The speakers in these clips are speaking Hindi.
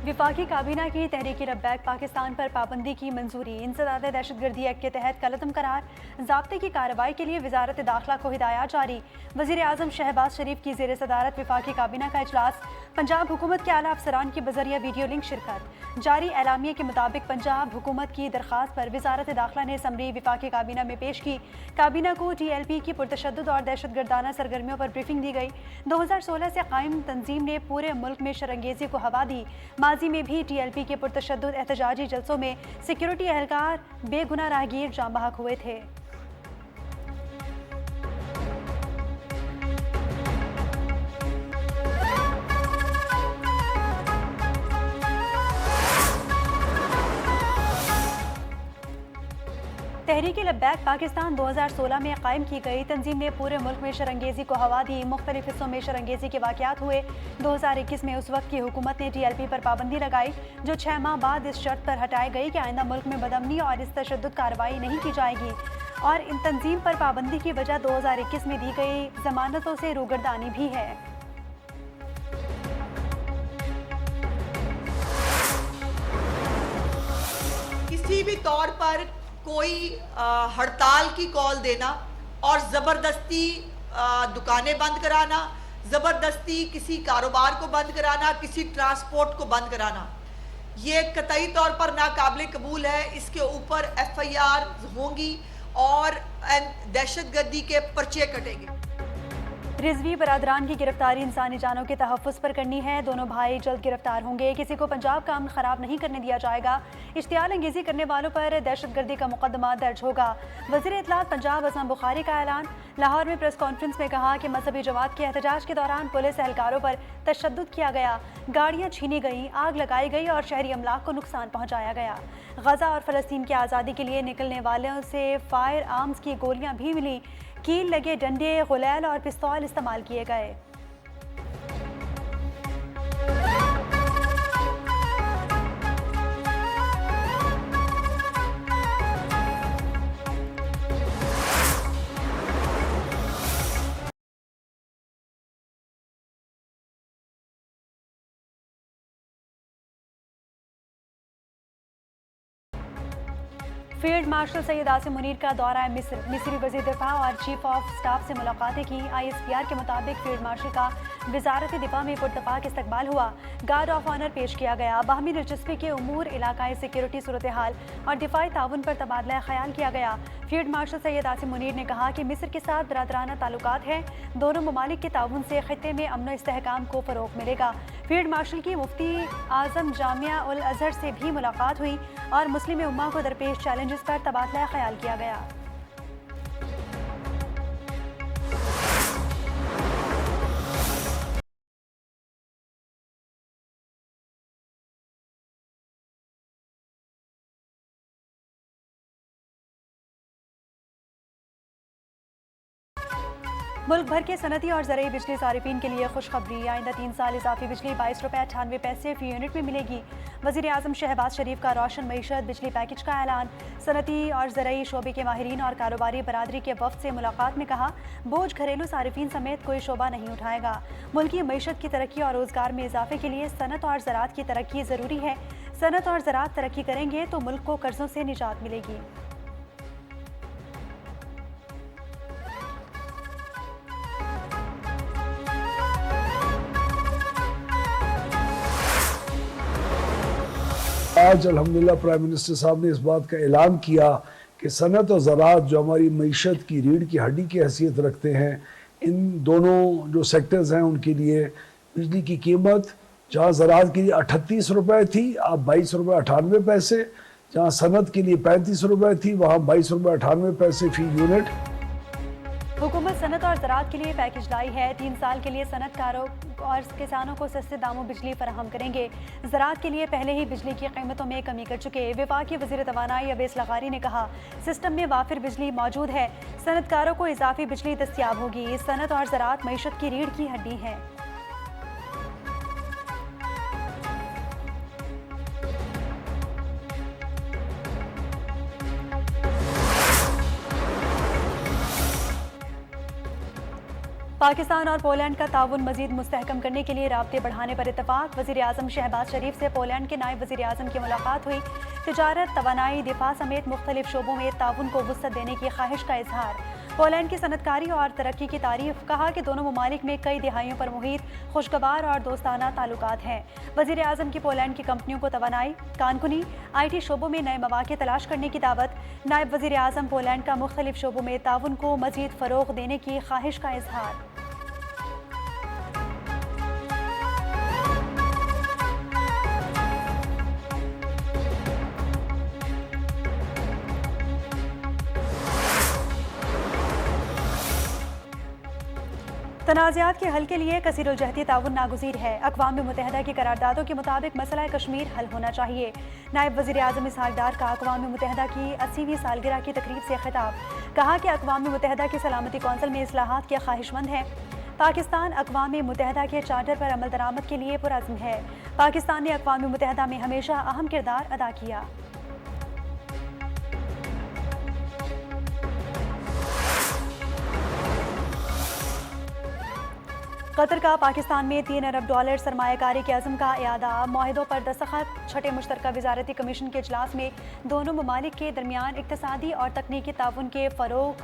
विफाकी काबीना की तहरीक लब्बैक पाकिस्तान पर पाबंदी की मंजूरी। इंसदाद दहशतगर्दी एक्ट के तहत कलअदम करार। ज़ाब्ते की कार्रवाई के लिए वजारत दाखिला को हिदायत जारी। वज़ीर आज़म शहबाज शरीफ की ज़ेर सदारत विफाकी काबीना का इजलास। पंजाब हुकूमत के आला अफसरान की बजरिया वीडियो लिंक शिरकत। जारी एलामिया के मुताबिक पंजाब हुकूमत की दरख्वास्त पर वजारत दाखिला ने समरी विफाकी काबीना में पेश की। काबीना को TLP की पुरतशद्दुद और दहशतगर्दाना सरगर्मियों पर ब्रीफिंग दी गई। 2016 से कायम तंजीम ने पूरे मुल्क में शरंगेजी को हवा दी। माजी में भी TLP के पुरतशद्दुद एहतजाजी जलसों में सिक्योरिटी एहलकार बेगुनाह राहगीर जाम बहक हुए थे। तहरीक लब्बैक पाकिस्तान 2016 में कायम की गई तंजीम ने पूरे मुल्क में शरंगेजी को हवा दी। मुख्तलिफ हिस्सों में शरंगेजी के वाक़यात हुए। 2021 में उस वक्त की हुकूमत ने TLP पर पाबंदी लगाई, जो 6 माह बाद इस शर्त पर हटाई गई कि आइंदा मुल्क में बदअमनी और इस तशद्दुद कार्रवाई नहीं की जाएगी। और इन तंजीम पर पाबंदी की वजह 2021 में दी गई जमानतों से रूगर्दानी भी है। किसी भी तौर पर कोई हड़ताल की कॉल देना और ज़बरदस्ती दुकानें बंद कराना, ज़बरदस्ती किसी कारोबार को बंद कराना, किसी ट्रांसपोर्ट को बंद कराना, ये कतई तौर पर नाकाबिल कबूल है। इसके ऊपर FIR होंगी और दहशतगर्दी के पर्चे कटेंगे। रिजवी बरादरान की गिरफ्तारी इंसानी जानों के तहफ़्फ़ुज़ पर करनी है। दोनों भाई जल्द गिरफ्तार होंगे। किसी को पंजाब का अमन ख़राब नहीं करने दिया जाएगा। इश्तियाल अंगेज़ी करने वालों पर दहशतगर्दी का मुकदमा दर्ज होगा। वज़ीर इत्तलात पंजाब असम बुखारी का ऐलान। लाहौर में प्रेस कॉन्फ्रेंस में कहा कि मजहबी जमात के एहतजाज के दौरान पुलिस एहलकारों पर तशद्दुद किया गया, गाड़ियाँ छीनी गईं, आग लगाई गई और शहरी अमलाक को नुकसान पहुँचाया गया। गजा और फ़लस्तीन की आज़ादी के लिए निकलने वालों से फायर आर्म्स की गोलियाँ भी मिली। कील लगे डंडे, गुलैल और पिस्तौल इस्तेमाल किए गए। फील्ड मार्शल सैयद आसिम मुनीर का दौरा मिस्र। मिस्री वज़ीर दिफा और चीफ ऑफ स्टाफ से मुलाकातें की। ISPR के मुताबिक फील्ड मार्शल का वजारत दिफा में पुरतपाक इस्तकबाल हुआ। गार्ड ऑफ ऑनर पेश किया गया। बाहमी दिलचस्पी के उमूर, इलाकाई सिक्योरिटी सूरत हाल और दिफाई ताउन पर तबादला ख्याल किया गया। फील्ड मार्शल सैयद आसिम मुनीर ने कहा कि मिस्र के साथ बरादराना ताल्लुकात हैं। दोनों ममालिक के ताउन से खित्ते में अमन इस्तेहकाम को फ़रोग़ मिलेगा। फील्ड मार्शल की मुफ्ती आज़म जामिया उल अज़हर से भी मुलाकात हुई और मुस्लिम उम्मा को दरपेश चैलेंजेस पर तबादला ख्याल किया गया। मुल्क भर के सनती और ज़रई बिजली सारिफीन के लिए खुशखबरी। आइंदा 3 साल इजाफी बिजली 22 रुपये 98 पैसे फी यूनिट में मिलेगी। वज़ीर आज़म शहबाज शरीफ का रोशन मईशत बिजली पैकेज का ऐलान। सनती और ज़रई शोबे के माहिरीन और कारोबारी बरादरी के वफ़द से मुलाकात में कहा, बोझ घरेलू सारिफीन समेत कोई शोबा नहीं उठाएगा। मुल्की मईशत की तरक्की और रोज़गार में इजाफे के लिए सनत और ज़राअत की तरक्की ज़रूरी है। सनत और ज़राअत तरक्की करेंगे तो मुल्क को कर्ज़ों से निजात मिलेगी। आज अल्हम्दुलिल्लाह प्राइम मिनिस्टर साहब ने इस बात का ऐलान किया कि सनत और ज़राअत जो हमारी मईशत की रीढ़ की हड्डी की हैसियत रखते हैं, इन दोनों जो सेक्टर्स हैं उनके लिए बिजली की कीमत जहाँ ज़राअत के लिए 38 रुपये थी, अब 22 रुपये 98 पैसे। जहाँ सनत के लिए 35 रुपये थी, वहाँ 22 रुपये 98 पैसे फी यूनिट। हुकूमत सनत और ज़राअत के लिए पैकेज लाई है। 3 साल के लिए सनतकारों और किसानों को सस्ते दामों बिजली फराहम करेंगे। ज़राअत के लिए पहले ही बिजली की कीमतों में कमी कर चुके वफाकी वज़ीर तवानाई अवैस लगारी ने कहा, सिस्टम में वाफिर बिजली मौजूद है। सनतकारों को इजाफी बिजली दस्तियाब होगी। सनत और ज़राअत मईशत की रीढ़ की हड्डी है। पाकिस्तान और पोलैंड का ताउन मजीद मुस्तहकम करने के लिए राब्ते बढ़ाने पर इत्तफाक। वज़ीर आज़म शहबाज शरीफ से पोलैंड के नायब वज़ीर आज़म की मुलाकात हुई। तिजारत, तवानाई, दिफा समेत मुख्तलिफ शोबों में ताउन को वुसअत देने की ख्वाहिश का इजहार। पोलैंड की सनतकारी और तरक्की की तारीफ। कहा कि दोनों ममालिक में कई दिहाइयों पर मुहित खुशगवार और दोस्ताना ताल्लुकात हैं। वज़ीर आज़म की पोलैंड की कंपनियों को तवानाई, कानकुनी, IT शोबों में नए मौके तलाश करने की दावत। नायब वज़ीर आज़म पोलैंड का मुख्तलिफ शोबों में ताउन को मजीद फ़रोग़ देने की ख्वाहिश का इजहार। तनाज़ात के हल के लिए कसीरुलजहती ताउन नागुज़ीर है। अक़वाम मुत्तहिदा की करारदादों के मुताबिक मसला कश्मीर हल होना चाहिए। नायब वज़ीर आज़म इसहाक़ डार का अक़वाम मुत्तहिदा की 80वीं सालगिरह की तकरीब से खिताब। कहा कि अक़वाम मुत्तहिदा की सलामती कौंसिल में इस्लाहात के ख्वाहिशमंद है। पाकिस्तान अक़वाम मुत्तहिदा के चार्टर पर अमल दरामद के लिए पुरअज़्म है। पाकिस्तान ने अक़वाम मुत्तहिदा में हमेशा अहम किरदार अदा किया। कतर का पाकिस्तान में $3 अरब सरमायाकारी के अज़म का इयादा। मुआहिदों पर दस्तखत। छठे मुश्तरका वज़ारती कमीशन के इजलास में दोनों ममालिक के दरमियान इक़्तिसादी और तकनीकी ताउन के फ़रोग़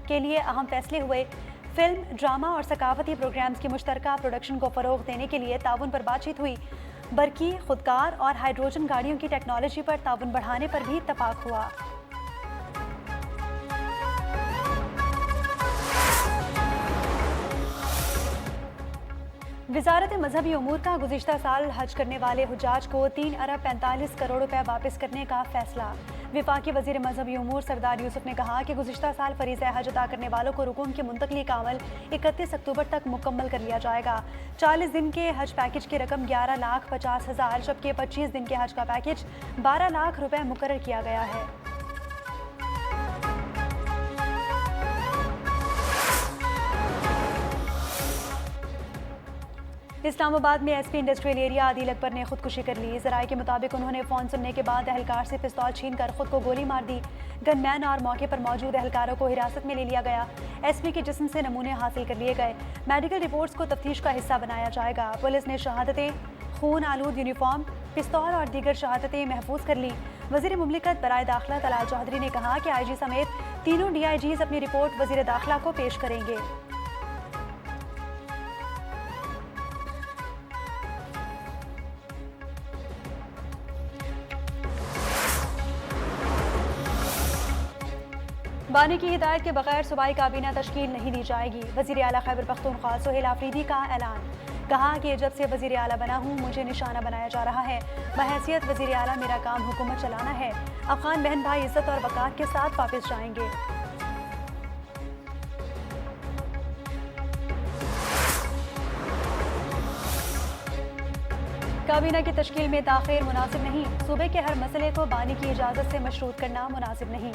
के लिए अहम फैसले हुए। फिल्म, ड्रामा और सकाफती प्रोग्राम्स की मुश्तरका प्रोडक्शन को फ़रोग़ देने के लिए ताउन पर बातचीत हुई। बरकी, खुदकार और हाइड्रोजन गाड़ियों की टेक्नोलॉजी पर ताउन बढ़ाने पर भी इत्तफ़ाक़ हुआ। वज़ारत मजहबी उमूर का गुज़िश्ता साल हज करने वाले हुज्जाज को 3 अरब 45 करोड़ रुपए वापस करने का फैसला। वफाकी वज़ीर मजहबी उमूर सरदार यूसुफ ने कहा कि गुज़िश्ता साल फ़रीज़ा हज अदा करने वालों को रुकून की मुंतकली का अमल 31 अक्टूबर तक मुकम्मल कर लिया जाएगा। 40 दिन के हज पैकेज की रकम 11,50,000 जबकि 25 दिन के हज का पैकेज 12 लाख रुपए मुकर्रर किया गया है। इस्लामाबाद में SP industrial area Adil Akbar ने खुदकुशी कर ली। ज़राए के मुताबिक उन्होंने फ़ोन सुनने के बाद अहलकार से पिस्तौल छीनकर खुद को गोली मार दी। गनमैन और मौके पर मौजूद अहलकारों को हिरासत में ले लिया गया। SP के जिस्म से नमूने हासिल कर लिए गए। मेडिकल रिपोर्ट्स को तफ्तीश का हिस्सा बनाया जाएगा। पुलिस ने शहादतें, खून आलूद यूनिफॉर्म, पिस्तौल और दीगर शहादतें महफूज कर ली। वज़ीर मुमलिकत बराए दाखिला तलाल चौधरी ने कहा कि IG समेत तीनों DIGs अपनी रिपोर्ट वज़ीर दाखिला को पेश करेंगे। बानी की हिदायत के बगैर सूबाई काबीना तश्कील नहीं दी जाएगी। वज़ीर आला खैबर पख्तूनख्वा सोहेल आफरीदी का ऐलान। कहा कि जब से वज़ीर आला बना हूँ मुझे निशाना बनाया जा रहा है। बहैसियत वज़ीर आला मेरा काम हुकूमत चलाना है। अफ़गान बहन भाई इज़्ज़त और वक़ार के साथ वापस जाएंगे। काबीना की तश्कील में ताख़ीर मुनासिब नहीं। सूबे के हर मसले को बानी की इजाज़त से मशरूत करना मुनासिब नहीं।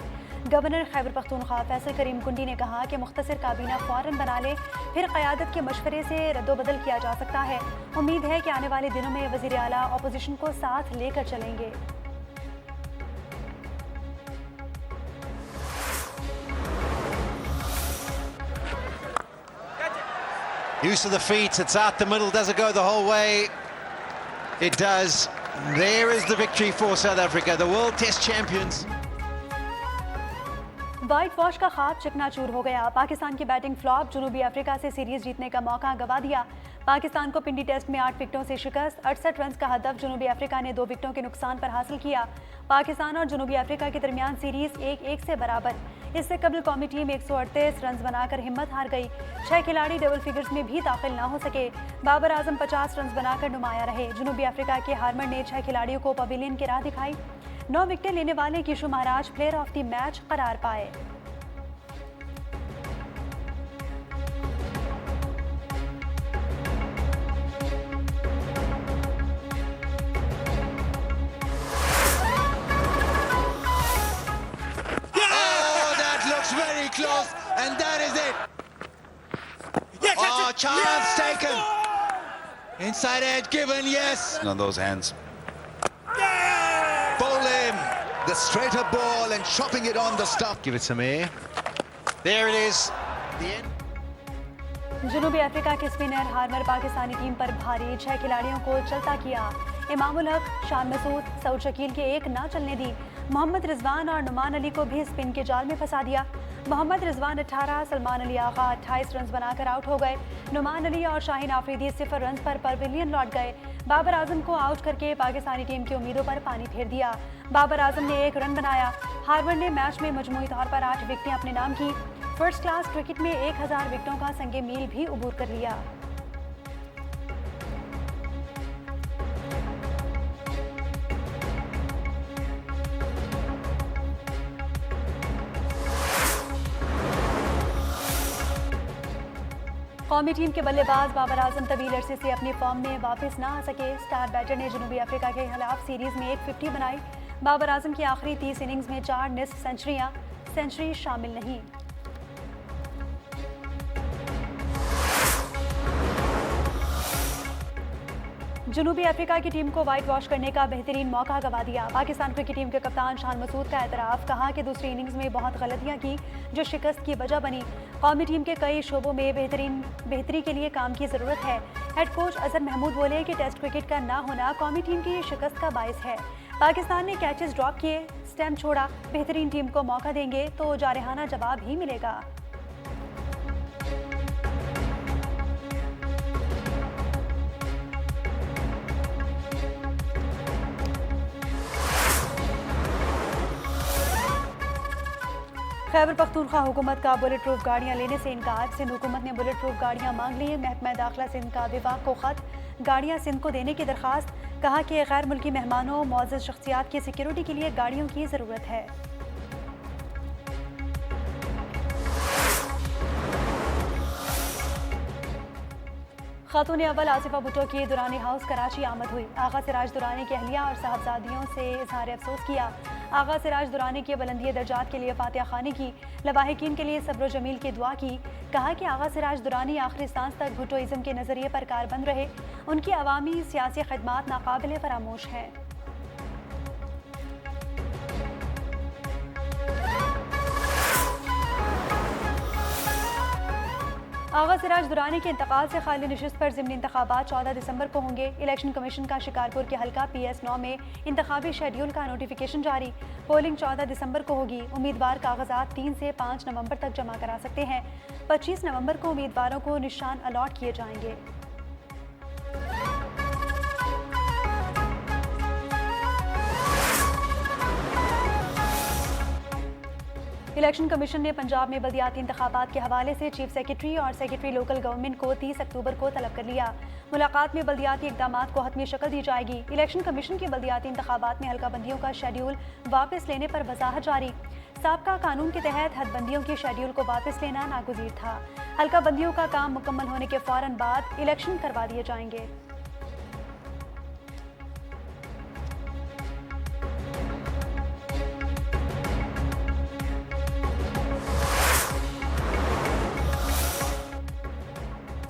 गवर्नर खैबर पख्तूनख्वा फैसल करीम कुंडी ने कहा कि मुख्तसर काबीना फ़ौरन बना ले, फिर क़यादत के मशवरे से रद्दोबदल किया जा सकता है। उम्मीद है कि आने वाले दिनों में वज़ीर आला अपोजिशन को साथ लेकर चलेंगे। Use of the feet, it's out the middle, does it go the whole way? It does. There is the victory for South Africa, the World Test champions. White wash का ख्वाब चकनाचूर हो गया। पाकिस्तान की बैटिंग फ्लॉप, जनूबी अफ्रीका से सीरीज जीतने का मौका गंवा दिया। पाकिस्तान को पिंडी टेस्ट में 8 विकेटों से शिकस्त। 68 रन का हदफ जनूबी अफ्रीका ने 2 विकेटों के नुकसान पर हासिल किया। पाकिस्तान और जनूबी अफ्रीका के दरमियान सीरीज 1-1 से बराबर। इससे कबल कौमी टीम 138 रन बनाकर हिम्मत हार गई। 6 खिलाड़ी डबल फिगर्स में भी दाखिल ना हो सके। बाबर आजम 50 रन बनाकर नुमाया रहे। जनूबी अफ्रीका के हार्मर ने 6 खिलाड़ियों को पवेलियन की राह दिखाई। 9 विकेटें लेने वाले किशु महाराज प्लेयर ऑफ द मैच करार पाए। Close, and that is it. Oh, chance taken. Inside edge given, yes. On those hands. Bowl him. The straighter ball and chopping it on the stump. Give it some air. There it is. The end. जनूबी अफ्रीका के स्पिनर हार्मर पाकिस्तानी टीम पर भारी, 6 खिलाड़ियों को चलता किया। इमामुल हक, शान मसूद, सऊद शकील के एक ना चलने दी। मोहम्मद रिजवान और नुमान अली को भी स्पिन के जाल में फंसा दिया। मोहम्मद रिजवान 18, सलमान अली आगा 28 रन बनाकर आउट हो गए। नुमान अली और शाहीन आफरीदी 0 रन पर पवेलियन लौट गए। बाबर आजम को आउट करके पाकिस्तानी टीम की उम्मीदों पर पानी फेर दिया। बाबर आजम ने 1 रन बनाया। हार्मर ने मैच में मजमूई तौर पर 8 विकेटें अपने नाम की। फर्स्ट क्लास क्रिकेट में 1000 विकेटों का संगे मील भी उबूर कर लिया। कौमी टीम के बल्लेबाज बाबर आजम तवील अरसे से अपनी फॉर्म में वापस ना आ सके। स्टार बैटर ने जनूबी अफ्रीका के खिलाफ सीरीज में 150 बनाई। बाबर आजम की आखिरी 30 इनिंग्स में 4 निस्फ सेंचुरी शामिल नहीं। जनूबी अफ्रीका की टीम को वाइट वॉश करने का बेहतरीन मौका गंवा दिया। पाकिस्तान क्रिकेट टीम के कप्तान शान मसूद का एतराफ़, कहा कि दूसरी इनिंग्स में बहुत गलतियां की जो शिकस्त की वजह बनी। कौमी टीम के कई शोबों में बेहतरी के लिए काम की ज़रूरत है। हेड कोच अजहर महमूद बोले कि टेस्ट क्रिकेट का ना होना कौमी टीम की शिकस्त का बायस है। पाकिस्तान ने कैचेस ड्रॉप किए, स्टैम्प छोड़ा। बेहतरीन टीम को मौका देंगे तो जारहाना जवाब ही मिलेगा। खैबर पख्तूनख्वा हुकूमत का बुलेट प्रूफ गाड़ियां लेने से इनकार। सिंध हुकूमत ने बुलेट प्रूफ गाड़ियां मांग ली है। महकमा दाखिला सिंध का विभाग को खत, गाड़ियां सिंध को देने की दरख्वास्त। कहा कि गैर मुल्की मेहमानों, मुअज़्ज़ज़ शख्सियात की सिक्योरिटी के लिए गाड़ियों की ज़रूरत है। खातून अव्वल आसिफा भुट्टो की दुरानी हाउस कराची आमद हुई। आगा सिराज दुरानी की अहलिया और साहबजादियों से इजहार अफसोस किया। आगा सिराज दुरानी की बुलंदी दर्जात के लिए फातिहा खानी की, लवाहिकीन के लिए सब्र जमील की दुआ की। कहा कि आगा सिराज दुरानी आखिरी सांस तक भुट्टोइज़्म के नज़रिए पर कारबंद रहे। उनकी अवामी सियासी खदमात नाकाबिले फरामोश हैं। आगा सिराज दुरानी के इंतकाल से खाली नशिस्त पर ज़िमनी इंतखाबात 14 दिसंबर को होंगे। इलेक्शन कमीशन का शिकारपुर के हल्का PS9 में इंतखाबी शेड्यूल का नोटिफिकेशन जारी। पोलिंग 14 दिसंबर को होगी। उम्मीदवार कागजात 3 से 5 नवंबर तक जमा करा सकते हैं। 25 नवंबर को उम्मीदवारों को निशान अलॉट किए जाएंगे। इलेक्शन कमीशन ने पंजाब में बल्दियाती इंतखाबात के हवाले से चीफ सेक्रेटरी और सेक्रेटरी लोकल गवर्नमेंट को 30 अक्टूबर को तलब कर लिया। मुलाकात में बल्दियाती इक़दामात को हतमी शक्ल दी जाएगी। इलेक्शन कमीशन के बल्दियाती इंतखाबात में हल्काबंदियों का शेड्यूल वापस लेने पर वजाहत जारी। साबका कानून के तहत हदबंदियों के शेड्यूल को वापस लेना नागुज़ीर था। हल्काबंदियों का काम मुकम्मल होने के फ़ौरन बाद इलेक्शन करवा दिए जाएंगे।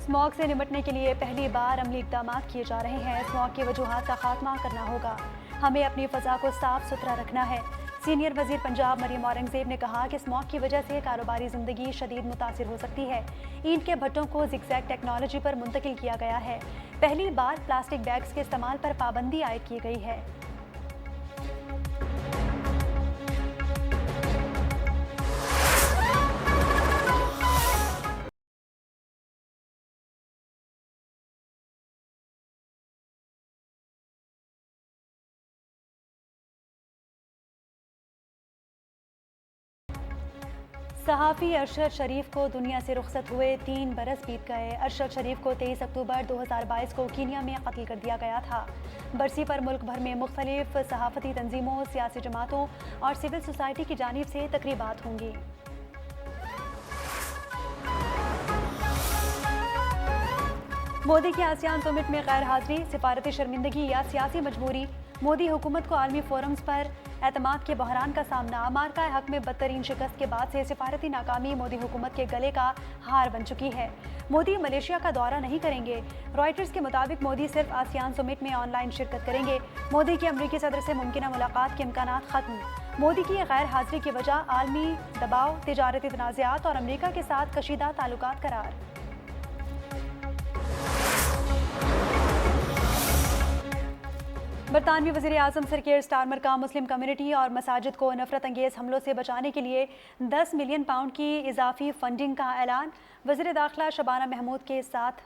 स्मॉग से निपटने के लिए पहली बार अमली इक़दाम किए जा रहे हैं। स्मॉग की वजूहात का खात्मा करना होगा। हमें अपनी फ़ज़ा को साफ सुथरा रखना है। सीनियर वज़ीर पंजाब मरीम औरंगज़ेब ने कहा कि स्मॉग की वजह से कारोबारी ज़िंदगी शदीद मुतासिर हो सकती है। ईंट के भट्टों को ज़िगज़ैग टेक्नोलॉजी पर मुंतकिल किया गया है। पहली बार प्लास्टिक बैग्स के इस्तेमाल पर पाबंदी आयद की गई है। सहाफ़ी अरशद शरीफ को दुनिया से रुखसत हुए 3 बरस बीत गए। अरशद शरीफ को 23 अक्टूबर 2022 को कीनिया में कत्ल कर दिया गया था। बरसी पर मुल्क भर में मुख्तलिफ सहाफ़ती तंजीमों, सियासी जमातों और सिविल सोसाइटी की जानिब से तकरीबात होंगी। मोदी की आसियान समिट में गैर हाजिरी, सिफारती शर्मिंदगी या सियासी मजबूरी। मोदी हुकूमत को आलमी फोरम्स पर एतमाद के बहरान का सामना। मार्का हक में बदतरीन शिकस्त के बाद से सिफारती नाकामी मोदी हुकूमत के गले का हार बन चुकी है। मोदी मलेशिया का दौरा नहीं करेंगे। रॉयटर्स के मुताबिक मोदी सिर्फ आसियान समिट में ऑनलाइन शिरकत करेंगे। मोदी की अमरीकी सदर से मुमकिन मुलाकात के इम्कानात खत्म। मोदी की गैर हाजिरी की वजह आलमी दबाव, तिजारती तनाज़ात और अमरीका के साथ कशीदा ताल्लुकात करार। बरतानवी वज़ीर आज़म सर केयर स्टारमर का मुस्लिम कम्युनिटी और मसाजिद को नफरत अंगेज़ हमलों से बचाने के लिए 10 मिलियन पाउंड की इजाफी फंडिंग का ऐलान। वज़ीर दाखिला शबाना महमूद के साथ